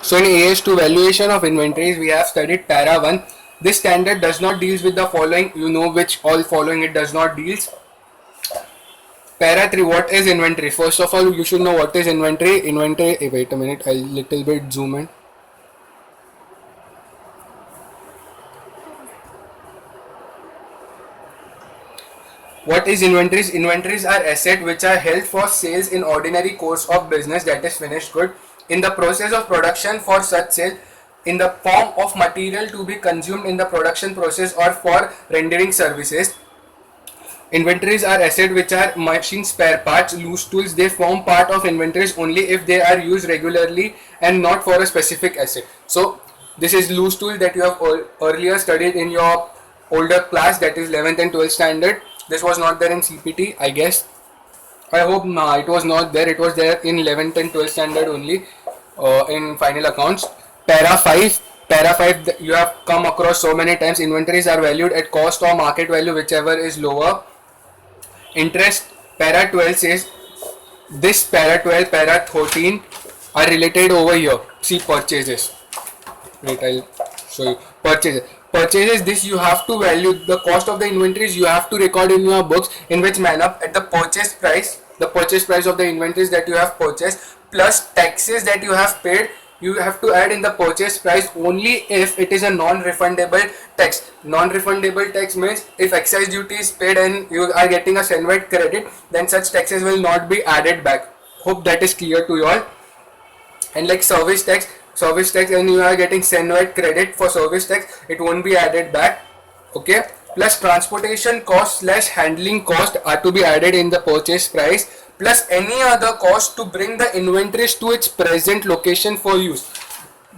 So in AS2 valuation of inventories, we have studied para 1. This standard does not deals with the following. You know which all following it does not deals. Para 3, what is inventory? First of all, you should know what is inventory. Inventory, wait a minute, I'll little bit zoom in. What is inventories? Inventories are assets which are held for sales in ordinary course of business, that is finished good, in the process of production for such sale, in the form of material to be consumed in the production process or for rendering services. Inventories are assets which are machine spare parts, loose tools. They form part of inventories only if they are used regularly and not for a specific asset. So this is loose tool that you have earlier studied in your older class, that is 11th and 12th standard. This was not there in CPT, I guess. I hope no, it was not there. It was there in 11th and 12th standard only in final accounts. Para 5. Para 5 you have come across so many times. Inventories are valued at cost or market value, whichever is lower. Interest, para 12 says this, para 12, para 13 are related over here. See purchases. Wait, I'll show you. Purchases, this you have to value the cost of the inventories, you have to record in your books in which manner at the purchase price of the inventories that you have purchased plus taxes that you have paid. You have to add in the purchase price only if it is a non-refundable tax. Non-refundable tax means if excise duty is paid and you are getting a Senvat credit, then such taxes will not be added back. Hope that is clear to you all. And like service tax and you are getting Senvat credit for service tax, it won't be added back. Okay, plus transportation cost slash handling cost are to be added in the purchase price, plus any other cost to bring the inventories to its present location for use,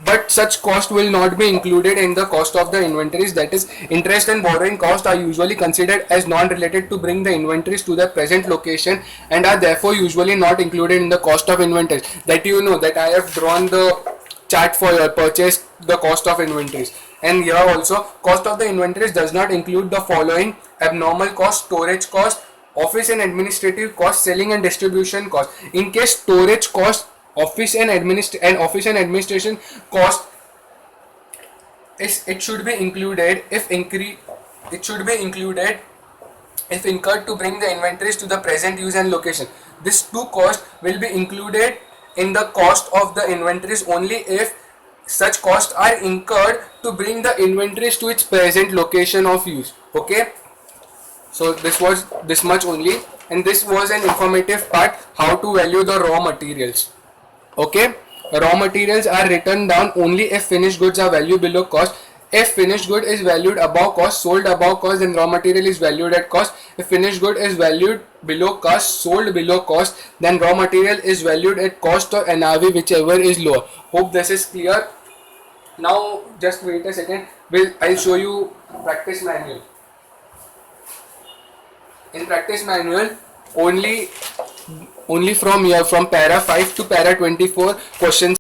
but such cost will not be included in the cost of the inventories. That is, interest and borrowing cost are usually considered as non-related to bring the inventories to the present location and are therefore usually not included in the cost of inventories. That you know that I have drawn the chart for your purchase, the cost of inventories. And here also, cost of the inventories does not include the following: abnormal cost, storage cost, office and administrative cost, selling and distribution cost. In case storage cost, office and administration cost it should be included if incurred to bring the inventories to the present use and location. These two costs will be included in the cost of the inventories only if such costs are incurred to bring the inventories to its present location of use. Okay, so this was this much only, and this was an informative part how to value the raw materials. Okay, raw materials are written down only if finished goods are valued below cost. If finished good is valued above cost, sold above cost, then raw material is valued at cost. If finished good is valued below cost, sold below cost, then raw material is valued at cost or NRV, whichever is lower. Hope this is clear. Now just wait a second. I'll show you practice manual. In practice manual, only from here, from para 5 to para 24 questions